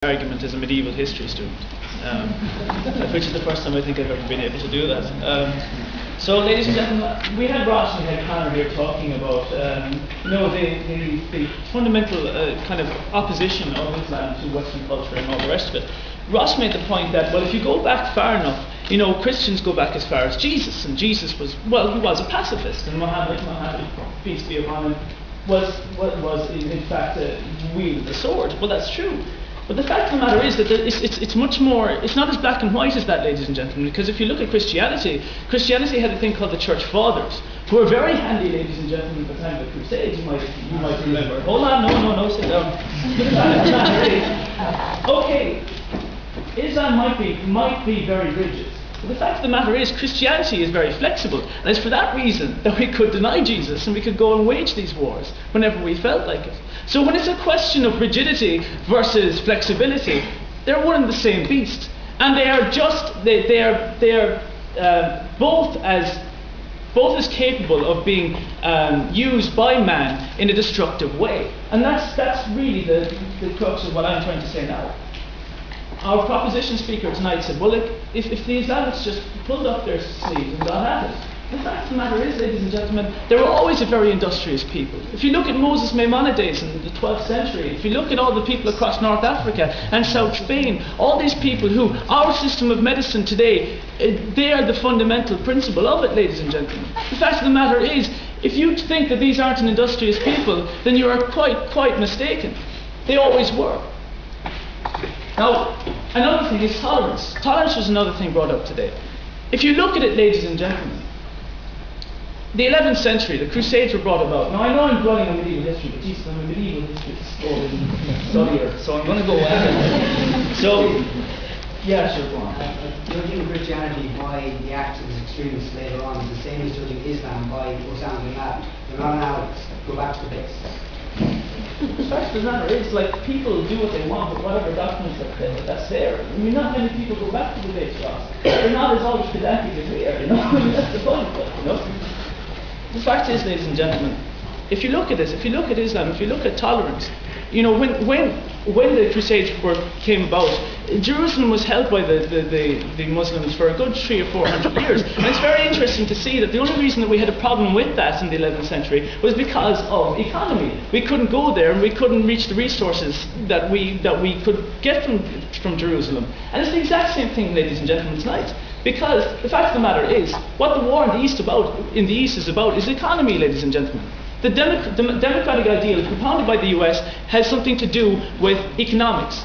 argument as a medieval history student, which is the first time I think I've ever been able to do that. So, ladies and gentlemen, we had Ross and we had Connor here talking about the fundamental kind of opposition of Islam to Western culture and all the rest of it. Ross made the point that, well, if you go back far enough, Christians go back as far as Jesus, and Jesus was, well, he was a pacifist, and Muhammad, peace be upon him, was in fact wielded the sword. Well, that's true. But the fact of the matter is that it's much more, it's not as black and white as that, ladies and gentlemen, because if you look at Christianity had a thing called the Church Fathers, who were very handy, ladies and gentlemen, at the time of the Crusades, you might remember. Hold on, no, sit down. Okay, Islam might be very rigid. But the fact of the matter is, Christianity is very flexible, and it's for that reason that we could deny Jesus and we could go and wage these wars whenever we felt like it. So when it's a question of rigidity versus flexibility, they're one and the same beast, and they are both as capable of being used by man in a destructive way, and that's really the crux of what I'm trying to say now. Our proposition speaker tonight said, well, if the Islamics just pulled up their sleeves and got at it. The fact of the matter is, ladies and gentlemen, they were always a very industrious people. If you look at Moses Maimonides in the 12th century, if you look at all the people across North Africa and South Spain, all these people who, our system of medicine today, they are the fundamental principle of it, ladies and gentlemen. The fact of the matter is, if you think that these aren't an industrious people, then you are quite mistaken. They always were. Now, another thing is tolerance. Tolerance was another thing brought up today. If you look at it, ladies and gentlemen, the 11th century, the Crusades were brought about. Now, I know I'm dwelling on medieval history, but Jesus, I'm a medieval history studier, so I'm going to go ahead. So, yeah, sure, go on. Judging Christianity by the acts of its extremists later on is the same as judging Islam by Osama bin Laden. They're not allowed to go back to the basics. The fact of the matter is, people do what they want with whatever documents that's there. I mean, not many people go back to the base Ross. They're not as always pedantic as we are, I mean, that's the point, The fact is, ladies and gentlemen, if you look at this, if you look at Islam, if you look at tolerance, when the Crusades came about, Jerusalem was held by the Muslims for a good 300 or 400 years. And it's very interesting to see that the only reason that we had a problem with that in the 11th century was because of economy. We couldn't go there and we couldn't reach the resources that we could get from Jerusalem. And it's the exact same thing, ladies and gentlemen, tonight. Because the fact of the matter is, what the war in the East is about is economy, ladies and gentlemen. The democratic ideal propounded by the US has something to do with economics.